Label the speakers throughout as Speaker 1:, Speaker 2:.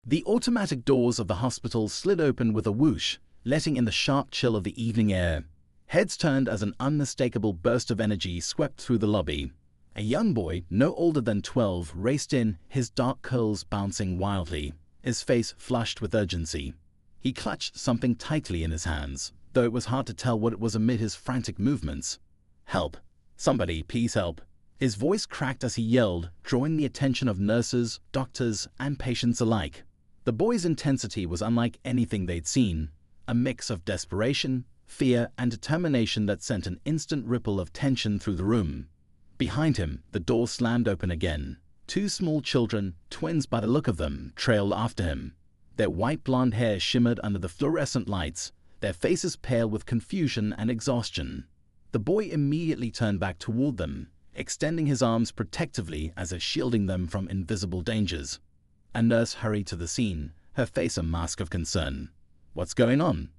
Speaker 1: The automatic doors of the hospital slid open with a whoosh, letting in the sharp chill of the evening air. Heads turned as an unmistakable burst of energy swept through the lobby. A young boy, no older than 12, raced in, his dark curls bouncing wildly, his face flushed with urgency. He clutched something tightly in his hands, though it was hard to tell what it was amid his frantic movements. "Help! Somebody, please help!" His voice cracked as he yelled, drawing the attention of nurses, doctors, and patients alike. The boy's intensity was unlike anything they'd seen, a mix of desperation, fear, and determination that sent an instant ripple of tension through the room. Behind him, the door slammed open again. Two small children, twins by the look of them, trailed after him. Their white blonde hair shimmered under the fluorescent lights, their faces pale with confusion and exhaustion. The boy immediately turned back toward them, extending his arms protectively as if shielding them from invisible dangers. A nurse hurried to the scene, her face a mask of concern. "What's going on?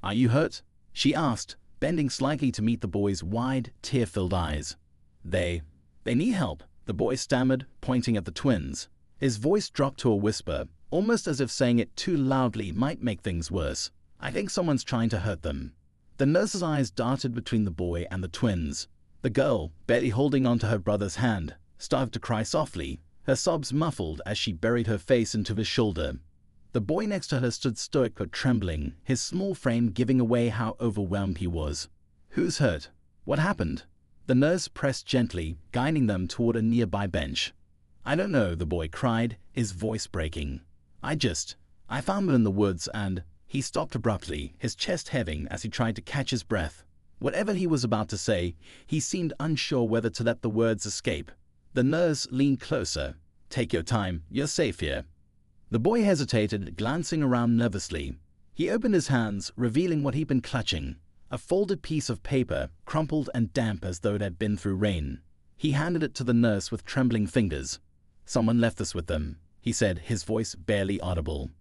Speaker 1: Are you hurt?" she asked, bending slightly to meet the boy's wide, tear-filled eyes. They need help," the boy stammered, pointing at the twins. His voice dropped to a whisper, almost as if saying it too loudly might make things worse. "I think someone's trying to hurt them." The nurse's eyes darted between the boy and the twins. The girl, barely holding onto her brother's hand, started to cry softly, her sobs muffled as she buried her face into his shoulder. The boy next to her stood stoic but trembling, his small frame giving away how overwhelmed he was. "Who's hurt? What happened?" The nurse pressed gently, guiding them toward a nearby bench. "I don't know," the boy cried, his voice breaking. I found them in the woods and—" He stopped abruptly, his chest heaving as he tried to catch his breath. Whatever he was about to say, he seemed unsure whether to let the words escape. The nurse leaned closer. "Take your time, you're safe here." The boy hesitated, glancing around nervously. He opened his hands, revealing what he'd been clutching, a folded piece of paper, crumpled and damp as though it had been through rain. He handed it to the nurse with trembling fingers. "Someone left this with them," he said, his voice barely audible.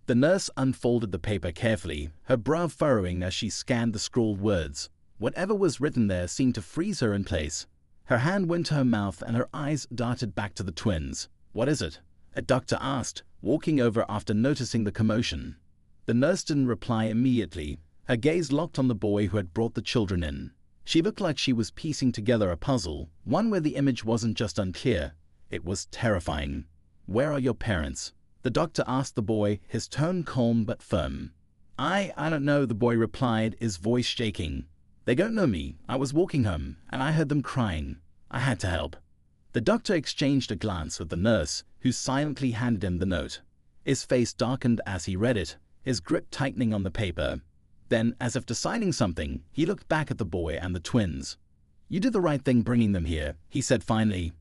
Speaker 1: The nurse unfolded the paper carefully, her brow furrowing as she scanned the scrawled words. Whatever was written there seemed to freeze her in place. Her hand went to her mouth and her eyes darted back to the twins. "What is it?" a doctor asked, walking over after noticing the commotion. The nurse didn't reply immediately, her gaze locked on the boy who had brought the children in. She looked like she was piecing together a puzzle, one where the image wasn't just unclear, it was terrifying. "Where are your parents?" the doctor asked the boy, his tone calm but firm. I don't know," the boy replied, his voice shaking. "They don't know me. I was walking home, and I heard them crying. I had to help." The doctor exchanged a glance with the nurse, who silently handed him the note. His face darkened as he read it, his grip tightening on the paper. Then, as if deciding something, he looked back at the boy and the twins. "You did the right thing bringing them here," he said finally.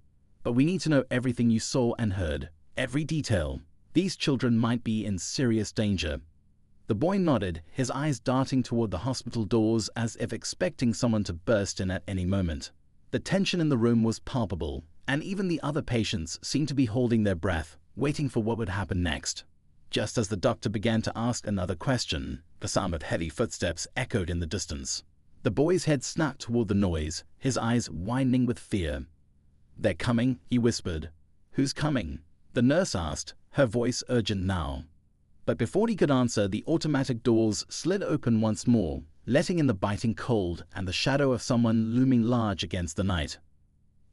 Speaker 1: "But we need to know everything you saw and heard, every detail. These children might be in serious danger." The boy nodded, his eyes darting toward the hospital doors as if expecting someone to burst in at any moment. The tension in the room was palpable, and even the other patients seemed to be holding their breath, waiting for what would happen next. Just as the doctor began to ask another question, the sound of heavy footsteps echoed in the distance. The boy's head snapped toward the noise, his eyes widening with fear. "They're coming," he whispered. "Who's coming?" the nurse asked, her voice urgent now. But before he could answer, the automatic doors slid open once more, letting in the biting cold and the shadow of someone looming large against the night.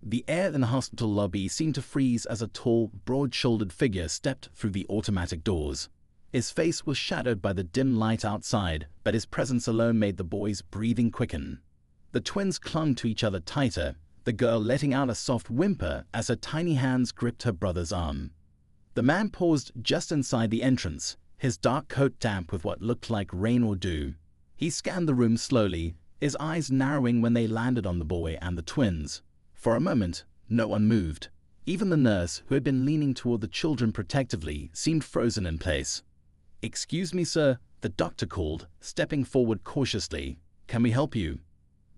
Speaker 1: The air in the hospital lobby seemed to freeze as a tall, broad-shouldered figure stepped through the automatic doors. His face was shadowed by the dim light outside, but his presence alone made the boy's breathing quicken. The twins clung to each other tighter, the girl letting out a soft whimper as her tiny hands gripped her brother's arm. The man paused just inside the entrance, his dark coat damp with what looked like rain or dew. He scanned the room slowly, his eyes narrowing when they landed on the boy and the twins. For a moment, no one moved. Even the nurse, who had been leaning toward the children protectively, seemed frozen in place. "Excuse me, sir," the doctor called, stepping forward cautiously. "Can we help you?"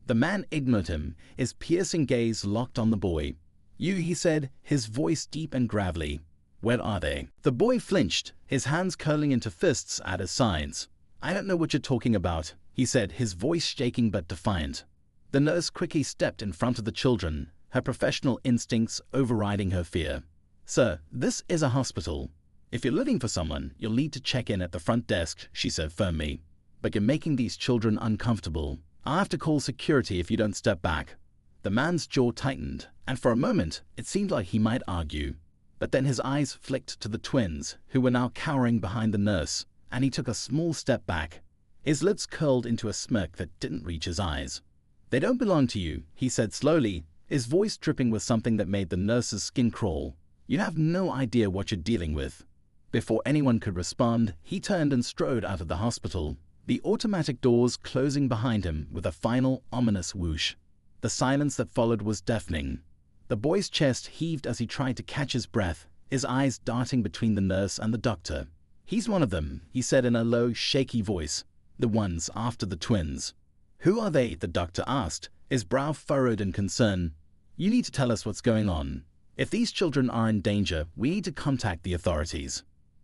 Speaker 1: The man ignored him, his piercing gaze locked on the boy. "You," he said, his voice deep and gravelly. "Where are they?" The boy flinched, his hands curling into fists at his sides. "I don't know what you're talking about," he said, his voice shaking but defiant. The nurse quickly stepped in front of the children, her professional instincts overriding her fear. "Sir, this is a hospital. If you're looking for someone, you'll need to check in at the front desk, she said firmly. But you're making these children uncomfortable. I'll have to call security if you don't step back. The man's jaw tightened, and for a moment, it seemed like he might argue. But then his eyes flicked to the twins, who were now cowering behind the nurse, and he took a small step back. His lips curled into a smirk that didn't reach his eyes. They don't belong to you, he said slowly, his voice dripping with something that made the nurse's skin crawl. You have no idea what you're dealing with. Before anyone could respond, he turned and strode out of the hospital, the automatic doors closing behind him with a final ominous whoosh. The silence that followed was deafening. The boy's chest heaved as he tried to catch his breath, his eyes darting between the nurse and the doctor. He's one of them, he said in a low, shaky voice. The ones after the twins. Who are they? The doctor asked, his brow furrowed in concern. You need to tell us what's going on. If these children are in danger, we need to contact the authorities.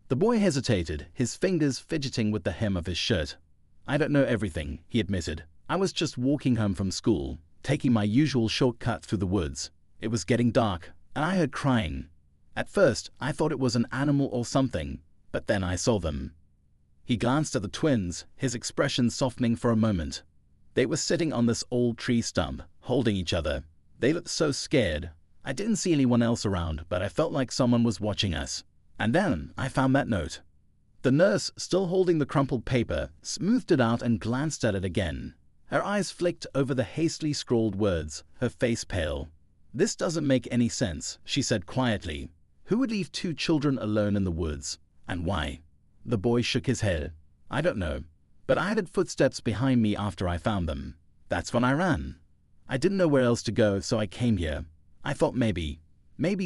Speaker 1: The boy hesitated, his fingers fidgeting with the hem of his shirt. I don't know everything, he admitted. I was just walking home from school, taking my usual shortcut through the woods. It was getting dark, and I heard crying. At first, I thought it was an animal or something, but then I saw them. He glanced at the twins, his expression softening for a moment. They were sitting on this old tree stump, holding each other. They looked so scared. I didn't see anyone else around, but I felt like someone was watching us. And then I found that note. The nurse, still holding the crumpled paper, smoothed it out and glanced at it again. Her eyes flicked over the hastily scrawled words, her face pale. This doesn't make any sense, she said quietly. Who would leave 2 children alone in the woods? And why? The boy shook his head. I don't know, but I heard footsteps behind me after I found them. That's when I ran. I didn't know where else to go, so I came here. I thought maybe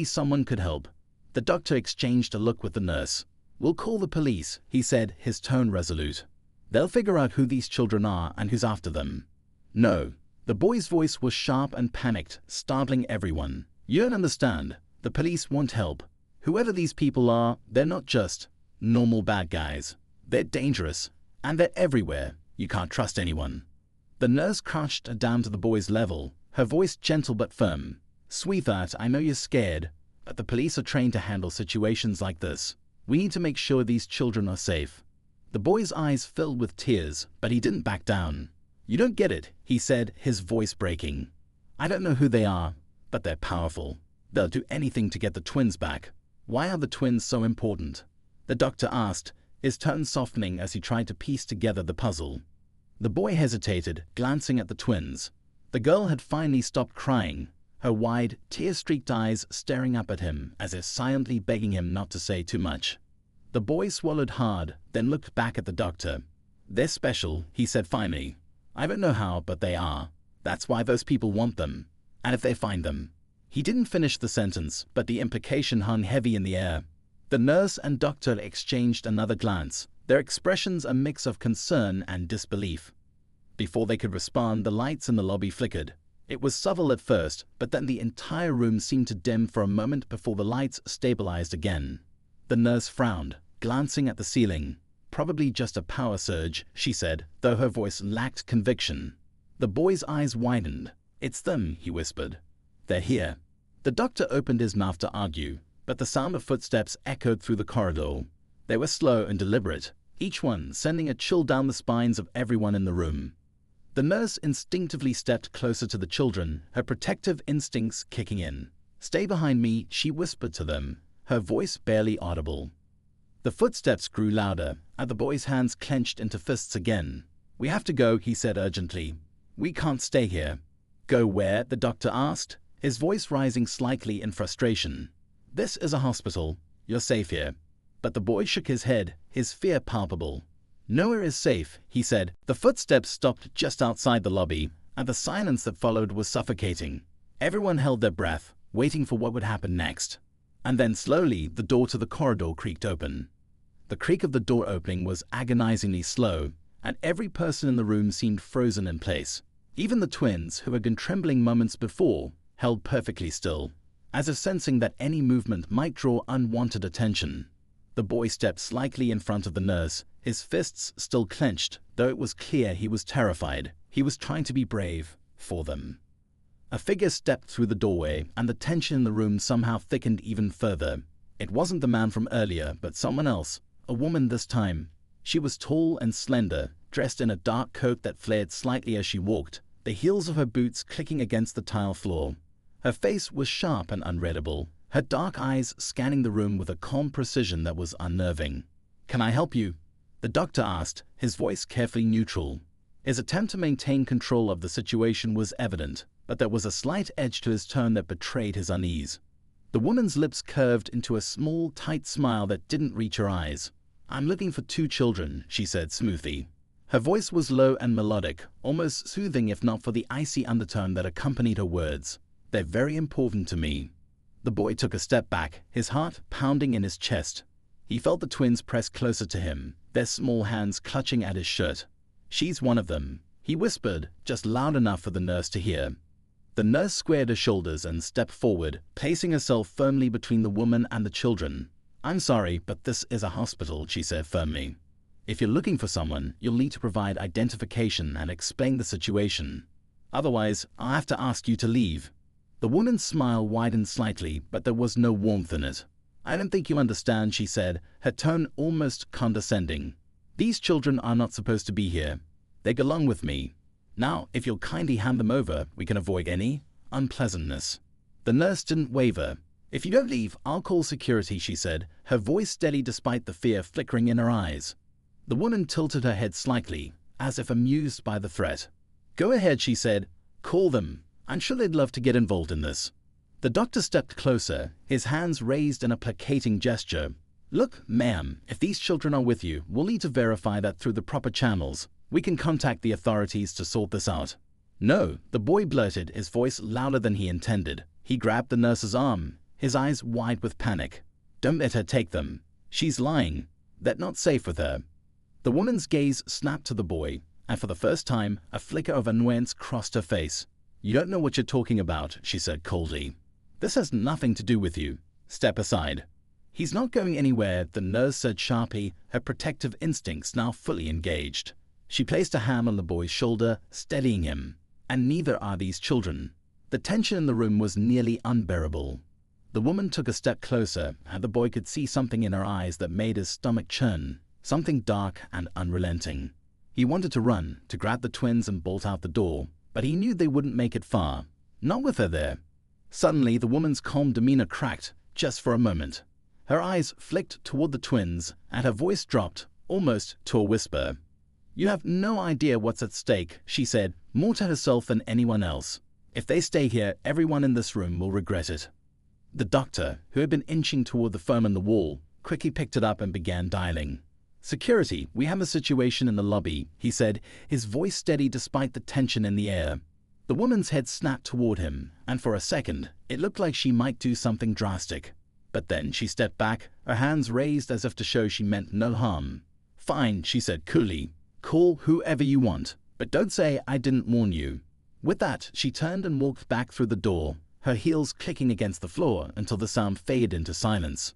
Speaker 1: someone could help. The doctor exchanged a look with the nurse. We'll call the police, he said, his tone resolute. They'll figure out who these children are and who's after them. No. The boy's voice was sharp and panicked, startling everyone. You don't understand. The police want help. Whoever these people are, they're not just normal bad guys. They're dangerous, and they're everywhere. You can't trust anyone. The nurse crouched down to the boy's level, her voice gentle but firm. Sweetheart, I know you're scared, but the police are trained to handle situations like this. We need to make sure these children are safe. The boy's eyes filled with tears, but he didn't back down. You don't get it, he said, his voice breaking. I don't know who they are, but they're powerful. They'll do anything to get the twins back. Why are the twins so important? The doctor asked, his tone softening as he tried to piece together the puzzle. The boy hesitated, glancing at the twins. The girl had finally stopped crying, her wide, tear-streaked eyes staring up at him as if silently begging him not to say too much. The boy swallowed hard, then looked back at the doctor. They're special, he said finally. I don't know how, but they are. That's why those people want them. And if they find them. He didn't finish the sentence, but the implication hung heavy in the air. The nurse and doctor exchanged another glance, their expressions a mix of concern and disbelief. Before they could respond, the lights in the lobby flickered. It was subtle at first, but then the entire room seemed to dim for a moment before the lights stabilized again. The nurse frowned, glancing at the ceiling. Probably just a power surge, she said, though her voice lacked conviction. The boy's eyes widened. It's them, he whispered. They're here. The doctor opened his mouth to argue, but the sound of footsteps echoed through the corridor. They were slow and deliberate, each one sending a chill down the spines of everyone in the room. The nurse instinctively stepped closer to the children, her protective instincts kicking in. Stay behind me, she whispered to them, her voice barely audible. The footsteps grew louder, and the boy's hands clenched into fists again. We have to go, he said urgently. We can't stay here. Go where? The doctor asked, his voice rising slightly in frustration. This is a hospital. You're safe here. But the boy shook his head, his fear palpable. Nowhere is safe, he said. The footsteps stopped just outside the lobby, and the silence that followed was suffocating. Everyone held their breath, waiting for what would happen next. And then slowly, the door to the corridor creaked open. The creak of the door opening was agonizingly slow, and every person in the room seemed frozen in place. Even the twins, who had been trembling moments before, held perfectly still, as if sensing that any movement might draw unwanted attention. The boy stepped slightly in front of the nurse, his fists still clenched, though it was clear he was terrified. He was trying to be brave for them. A figure stepped through the doorway, and the tension in the room somehow thickened even further. It wasn't the man from earlier, but someone else, a woman this time. She was tall and slender, dressed in a dark coat that flared slightly as she walked, the heels of her boots clicking against the tile floor. Her face was sharp and unreadable, her dark eyes scanning the room with a calm precision that was unnerving. "Can I help you?" the doctor asked, his voice carefully neutral. His attempt to maintain control of the situation was evident, but there was a slight edge to his tone that betrayed his unease. The woman's lips curved into a small, tight smile that didn't reach her eyes. "I'm looking for 2 children," she said smoothly. Her voice was low and melodic, almost soothing if not for the icy undertone that accompanied her words. "They're very important to me." The boy took a step back, his heart pounding in his chest. He felt the twins press closer to him, their small hands clutching at his shirt. "She's one of them," he whispered, just loud enough for the nurse to hear. The nurse squared her shoulders and stepped forward, placing herself firmly between the woman and the children. "I'm sorry, but this is a hospital," she said firmly. "If you're looking for someone, you'll need to provide identification and explain the situation. Otherwise, I'll have to ask you to leave." The woman's smile widened slightly, but there was no warmth in it. "I don't think you understand," she said, her tone almost condescending. "These children are not supposed to be here. They belong with me. Now, if you'll kindly hand them over, we can avoid any unpleasantness." The nurse didn't waver. "If you don't leave, I'll call security," she said, her voice steady despite the fear flickering in her eyes. The woman tilted her head slightly, as if amused by the threat. "Go ahead," she said. "Call them. I'm sure they'd love to get involved in this." The doctor stepped closer, his hands raised in a placating gesture. "Look, ma'am, if these children are with you, we'll need to verify that through the proper channels. We can contact the authorities to sort this out." "No," the boy blurted, his voice louder than he intended. He grabbed the nurse's arm, his eyes wide with panic. "Don't let her take them. She's lying. They're not safe with her." The woman's gaze snapped to the boy, and for the first time, a flicker of annoyance crossed her face. "You don't know what you're talking about," she said coldly. "This has nothing to do with you. Step aside." "He's not going anywhere," the nurse said sharply, her protective instincts now fully engaged. She placed a hand on the boy's shoulder, steadying him. "And neither are these children." The tension in the room was nearly unbearable. The woman took a step closer, and the boy could see something in her eyes that made his stomach churn, something dark and unrelenting. He wanted to run, to grab the twins and bolt out the door, but he knew they wouldn't make it far. Not with her there. Suddenly, the woman's calm demeanor cracked, just for a moment. Her eyes flicked toward the twins, and her voice dropped, almost to a whisper. "You have no idea what's at stake," she said, more to herself than anyone else. "If they stay here, everyone in this room will regret it." The doctor, who had been inching toward the phone on the wall, quickly picked it up and began dialing. "Security, we have a situation in the lobby," he said, his voice steady despite the tension in the air. The woman's head snapped toward him, and for a second, it looked like she might do something drastic. But then she stepped back, her hands raised as if to show she meant no harm. "Fine," she said coolly. "Call whoever you want, but don't say I didn't warn you." With that, she turned and walked back through the door, her heels clicking against the floor until the sound faded into silence.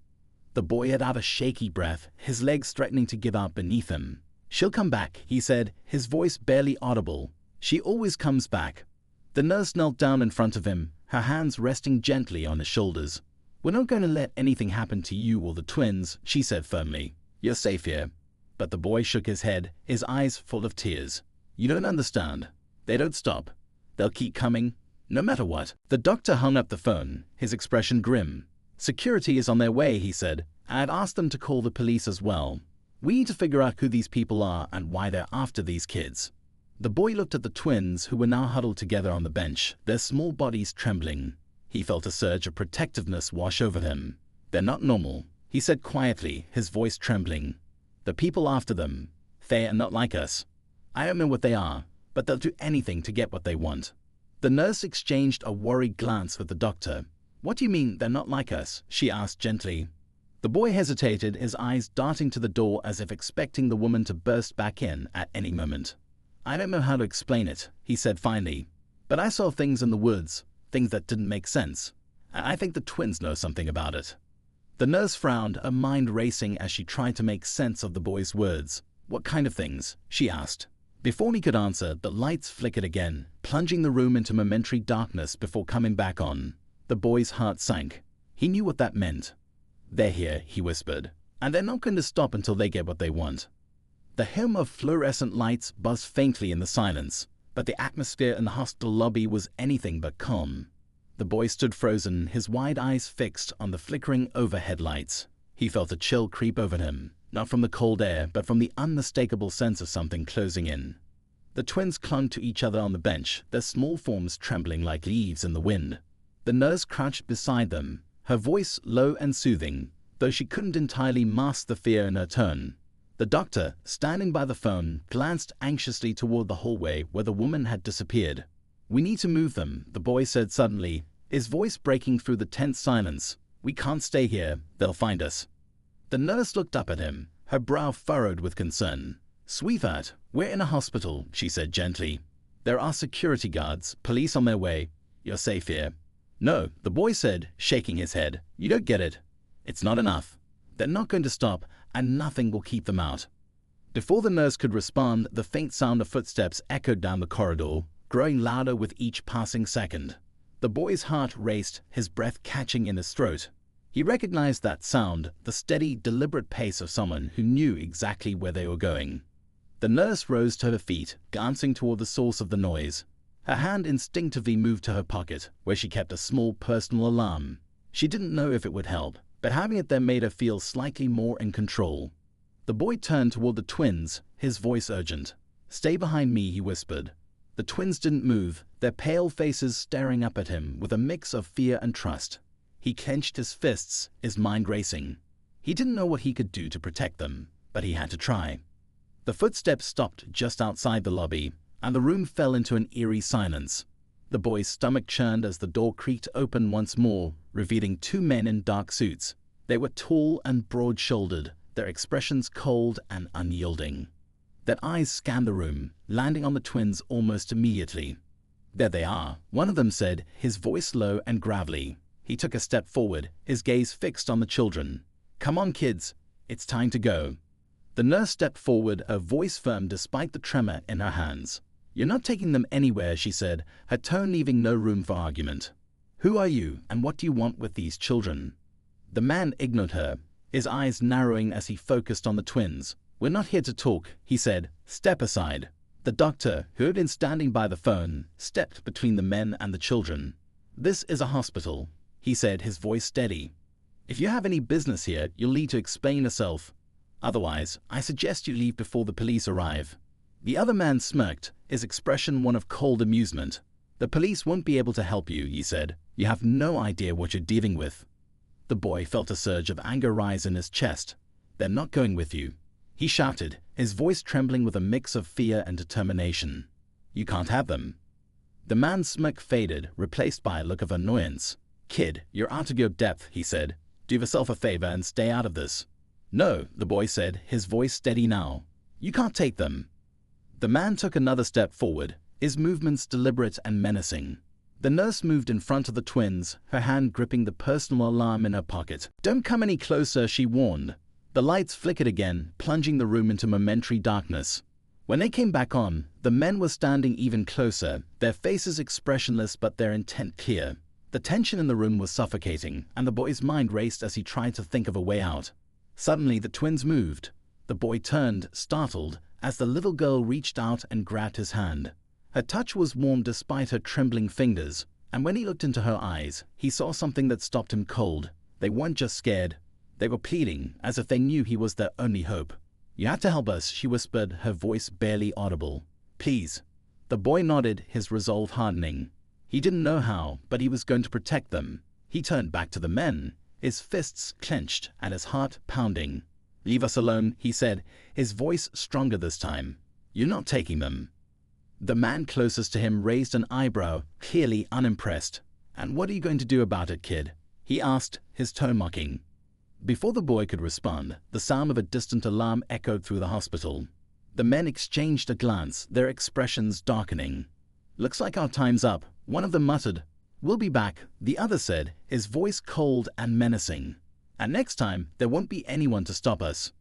Speaker 1: The boy let out a shaky breath, his legs threatening to give out beneath him. "She'll come back," he said, his voice barely audible. "She always comes back." The nurse knelt down in front of him, her hands resting gently on his shoulders. "We're not going to let anything happen to you or the twins," she said firmly. "You're safe here." But the boy shook his head, his eyes full of tears. "You don't understand. They don't stop. They'll keep coming, no matter what." The doctor hung up the phone, his expression grim. "Security is on their way," he said. "I had asked them to call the police as well. We need to figure out who these people are and why they're after these kids." The boy looked at the twins, who were now huddled together on the bench, their small bodies trembling. He felt a surge of protectiveness wash over him. "They're not normal," he said quietly, his voice trembling. "The people after them, they are not like us. I don't know what they are, but they'll do anything to get what they want." The nurse exchanged a worried glance with the doctor. "What do you mean they're not like us?" she asked gently. The boy hesitated, his eyes darting to the door as if expecting the woman to burst back in at any moment. "I don't know how to explain it," he said finally, "but I saw things in the woods, things that didn't make sense, and I think the twins know something about it." The nurse frowned, her mind racing as she tried to make sense of the boy's words. "What kind of things?" she asked. Before he could answer, the lights flickered again, plunging the room into momentary darkness before coming back on. The boy's heart sank. He knew what that meant. "They're here," he whispered, "and they're not going to stop until they get what they want." The hum of fluorescent lights buzzed faintly in the silence, but the atmosphere in the hospital lobby was anything but calm. The boy stood frozen, his wide eyes fixed on the flickering overhead lights. He felt a chill creep over him, not from the cold air, but from the unmistakable sense of something closing in. The twins clung to each other on the bench, their small forms trembling like leaves in the wind. The nurse crouched beside them, her voice low and soothing, though she couldn't entirely mask the fear in her tone. The doctor, standing by the phone, glanced anxiously toward the hallway where the woman had disappeared. "We need to move them," the boy said suddenly, his voice breaking through the tense silence. "We can't stay here. They'll find us." The nurse looked up at him, her brow furrowed with concern. "Sweetheart, we're in a hospital," she said gently. "There are security guards, police on their way. You're safe here." "No," the boy said, shaking his head. "You don't get it. It's not enough. They're not going to stop, and nothing will keep them out." Before the nurse could respond, the faint sound of footsteps echoed down the corridor, growing louder with each passing second. The boy's heart raced, his breath catching in his throat. He recognized that sound, the steady, deliberate pace of someone who knew exactly where they were going. The nurse rose to her feet, glancing toward the source of the noise. Her hand instinctively moved to her pocket, where she kept a small personal alarm. She didn't know if it would help, but having it there made her feel slightly more in control. The boy turned toward the twins, his voice urgent. "Stay behind me," he whispered. The twins didn't move, their pale faces staring up at him with a mix of fear and trust. He clenched his fists, his mind racing. He didn't know what he could do to protect them, but he had to try. The footsteps stopped just outside the lobby, and the room fell into an eerie silence. The boy's stomach churned as the door creaked open once more, revealing two men in dark suits. They were tall and broad-shouldered, their expressions cold and unyielding. Their eyes scanned the room, landing on the twins almost immediately. "There they are," one of them said, his voice low and gravelly. He took a step forward, his gaze fixed on the children. "Come on, kids. It's time to go." The nurse stepped forward, her voice firm despite the tremor in her hands. "You're not taking them anywhere," she said, her tone leaving no room for argument. "Who are you, and what do you want with these children?" The man ignored her, his eyes narrowing as he focused on the twins. "We're not here to talk," he said. "Step aside." The doctor, who had been standing by the phone, stepped between the men and the children. "This is a hospital," he said, his voice steady. "If you have any business here, you'll need to explain yourself. Otherwise, I suggest you leave before the police arrive." The other man smirked, his expression one of cold amusement. "The police won't be able to help you," he said. "You have no idea what you're dealing with." The boy felt a surge of anger rise in his chest. "They're not going with you," he shouted, his voice trembling with a mix of fear and determination. "You can't have them." The man's smirk faded, replaced by a look of annoyance. "Kid, you're out of your depth," he said. "Do yourself a favor and stay out of this." "No," the boy said, his voice steady now. "You can't take them." The man took another step forward, his movements deliberate and menacing. The nurse moved in front of the twins, her hand gripping the personal alarm in her pocket. "Don't come any closer," she warned. The lights flickered again, plunging the room into momentary darkness. When they came back on, the men were standing even closer, their faces expressionless but their intent clear. The tension in the room was suffocating, and the boy's mind raced as he tried to think of a way out. Suddenly, the twins moved. The boy turned, startled, as the little girl reached out and grabbed his hand. Her touch was warm despite her trembling fingers, and when he looked into her eyes, he saw something that stopped him cold. They weren't just scared. They were pleading, as if they knew he was their only hope. "You have to help us," she whispered, her voice barely audible. "Please." The boy nodded, his resolve hardening. He didn't know how, but he was going to protect them. He turned back to the men, his fists clenched and his heart pounding. "Leave us alone," he said, his voice stronger this time. "You're not taking them." The man closest to him raised an eyebrow, clearly unimpressed. "And what are you going to do about it, kid?" he asked, his tone mocking. Before the boy could respond, the sound of a distant alarm echoed through the hospital. The men exchanged a glance, their expressions darkening. "Looks like our time's up," one of them muttered. "We'll be back," the other said, his voice cold and menacing. "And next time, there won't be anyone to stop us."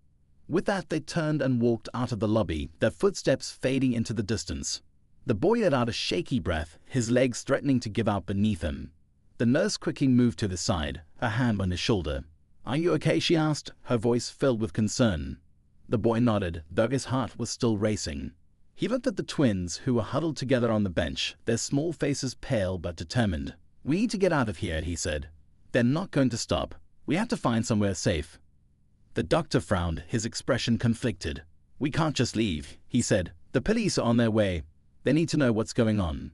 Speaker 1: With that, they turned and walked out of the lobby, their footsteps fading into the distance. The boy let out a shaky breath, his legs threatening to give out beneath him. The nurse quickly moved to the side, her hand on his shoulder. "Are you okay?" she asked, her voice filled with concern. The boy nodded, though his heart was still racing. He looked at the twins, who were huddled together on the bench, their small faces pale but determined. "We need to get out of here," he said. "They're not going to stop. We have to find somewhere safe." The doctor frowned, his expression conflicted. "We can't just leave," he said. "The police are on their way. They need to know what's going on."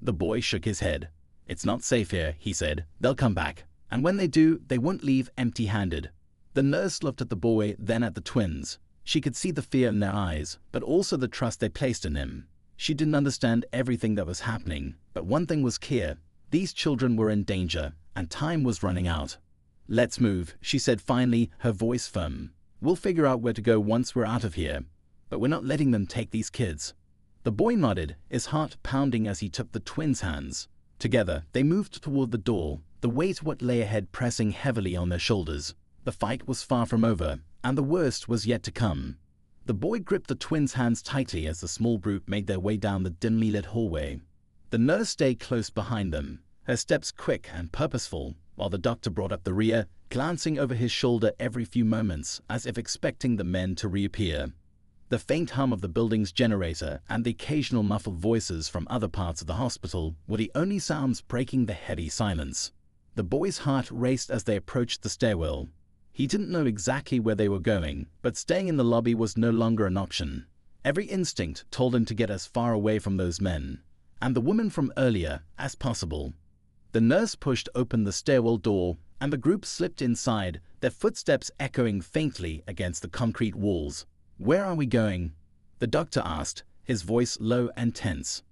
Speaker 1: The boy shook his head. "It's not safe here," he said. "They'll come back. And when they do, they won't leave empty-handed." The nurse looked at the boy, then at the twins. She could see the fear in their eyes, but also the trust they placed in him. She didn't understand everything that was happening, but one thing was clear. These children were in danger, and time was running out. "Let's move," she said finally, her voice firm. "We'll figure out where to go once we're out of here. But we're not letting them take these kids." The boy nodded, his heart pounding as he took the twins' hands. Together, they moved toward the door, the weight of what lay ahead pressing heavily on their shoulders. The fight was far from over, and the worst was yet to come. The boy gripped the twins' hands tightly as the small group made their way down the dimly lit hallway. The nurse stayed close behind them, her steps quick and purposeful, while the doctor brought up the rear, glancing over his shoulder every few moments as if expecting the men to reappear. The faint hum of the building's generator and the occasional muffled voices from other parts of the hospital were the only sounds breaking the heavy silence. The boy's heart raced as they approached the stairwell. He didn't know exactly where they were going, but staying in the lobby was no longer an option. Every instinct told him to get as far away from those men, and the woman from earlier, as possible. The nurse pushed open the stairwell door, and the group slipped inside, their footsteps echoing faintly against the concrete walls. "Where are we going?" the doctor asked, his voice low and tense.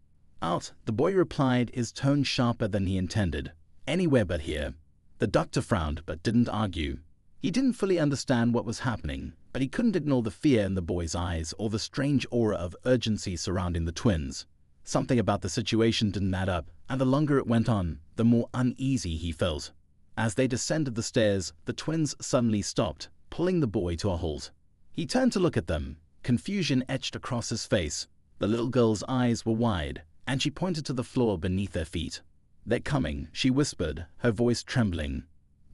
Speaker 1: "Out," the boy replied, his tone sharper than he intended. "Anywhere but here." The doctor frowned, but didn't argue. He didn't fully understand what was happening, but he couldn't ignore the fear in the boy's eyes or the strange aura of urgency surrounding the twins. Something about the situation didn't add up, and the longer it went on, the more uneasy he felt. As they descended the stairs, the twins suddenly stopped, pulling the boy to a halt. He turned to look at them, confusion etched across his face. The little girl's eyes were wide, and she pointed to the floor beneath their feet. "They're coming," she whispered, her voice trembling.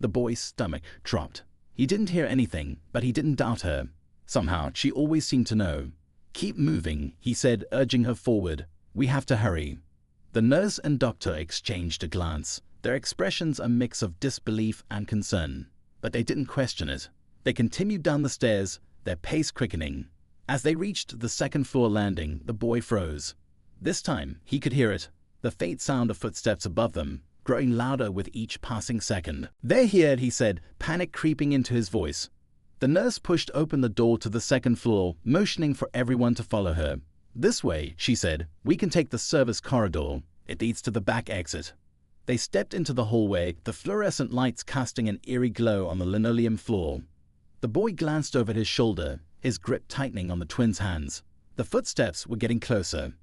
Speaker 1: The boy's stomach dropped. He didn't hear anything, but he didn't doubt her. Somehow, she always seemed to know. "Keep moving," he said, urging her forward. "We have to hurry." The nurse and doctor exchanged a glance, their expressions a mix of disbelief and concern. But they didn't question it. They continued down the stairs, their pace quickening. As they reached the second-floor landing, the boy froze. This time, he could hear it, the faint sound of footsteps above them, growing louder with each passing second. "They're here," he said, panic creeping into his voice. The nurse pushed open the door to the second floor, motioning for everyone to follow her. "This way," she said. "We can take the service corridor. It leads to the back exit." They stepped into the hallway, the fluorescent lights casting an eerie glow on the linoleum floor. The boy glanced over his shoulder, his grip tightening on the twins' hands. The footsteps were getting closer.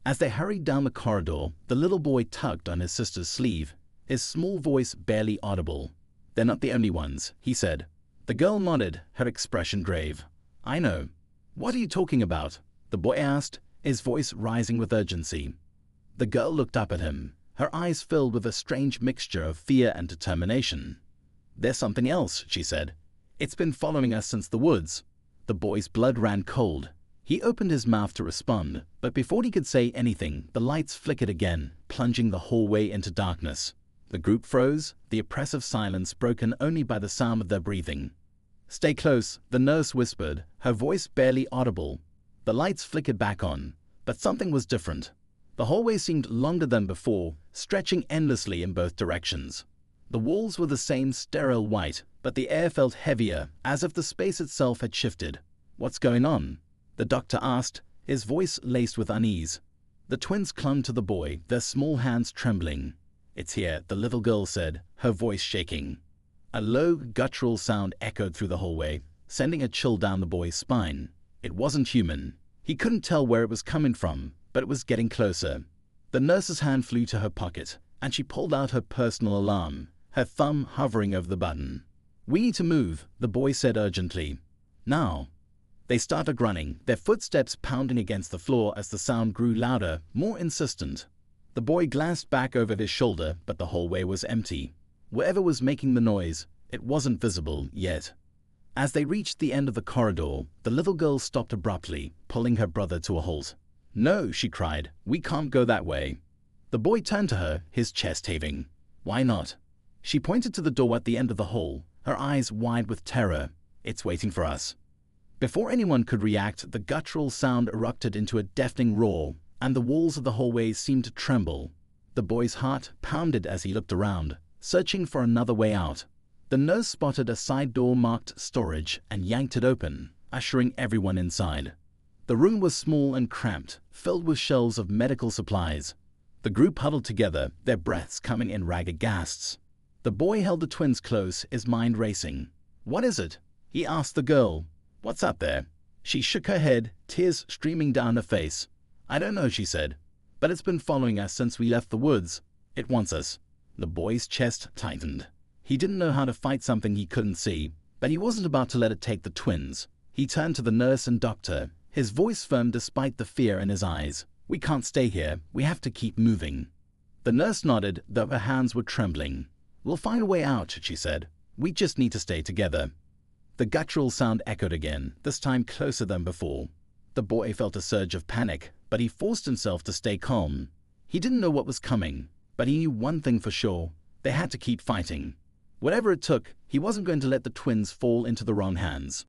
Speaker 1: As they hurried down the corridor, the little boy tugged on his sister's sleeve, his small voice barely audible. "They're not the only ones," he said. The girl nodded, her expression grave. "I know." "What are you talking about?" the boy asked, his voice rising with urgency. The girl looked up at him, her eyes filled with a strange mixture of fear and determination. "There's something else," she said. "It's been following us since the woods." The boy's blood ran cold. He opened his mouth to respond, but before he could say anything, the lights flickered again, plunging the hallway into darkness. The group froze, the oppressive silence broken only by the sound of their breathing. "Stay close," the nurse whispered, her voice barely audible. The lights flickered back on, but something was different. The hallway seemed longer than before, stretching endlessly in both directions. The walls were the same sterile white, but the air felt heavier, as if the space itself had shifted. "What's going on?" the doctor asked, his voice laced with unease. The twins clung to the boy, their small hands trembling. "It's here," the little girl said, her voice shaking. A low, guttural sound echoed through the hallway, sending a chill down the boy's spine. It wasn't human. He couldn't tell where it was coming from, but it was getting closer. The nurse's hand flew to her pocket, and she pulled out her personal alarm, her thumb hovering over the button. "We need to move," the boy said urgently. "Now." They started running, their footsteps pounding against the floor as the sound grew louder, more insistent. The boy glanced back over his shoulder, but the hallway was empty. Whatever was making the noise, It wasn't visible yet. As they reached the end of the corridor, the little girl stopped abruptly, pulling her brother to a halt. "No," she cried, "we can't go that way." The boy turned to her, his chest heaving. "Why not?" She pointed to the door at the end of the hall, her eyes wide with terror. "It's waiting for us." Before anyone could react, the guttural sound erupted into a deafening roar, and the walls of the hallway seemed to tremble. The boy's heart pounded as he looked around, searching for another way out. The nurse spotted a side door marked storage and yanked it open, ushering everyone inside. The room was small and cramped, filled with shelves of medical supplies. The group huddled together, their breaths coming in ragged gasps. The boy held the twins close, his mind racing. "What is it?" he asked the girl. "What's up there?" She shook her head, tears streaming down her face. "I don't know," she said, "but it's been following us since we left the woods. It wants us." The boy's chest tightened. He didn't know how to fight something he couldn't see, but he wasn't about to let it take the twins. He turned to the nurse and doctor, his voice firm despite the fear in his eyes. "We can't stay here. We have to keep moving." The nurse nodded, though her hands were trembling. "We'll find a way out," she said. "We just need to stay together." The guttural sound echoed again, this time closer than before. The boy felt a surge of panic, but he forced himself to stay calm. He didn't know what was coming, but he knew one thing for sure: they had to keep fighting. Whatever it took, he wasn't going to let the twins fall into the wrong hands.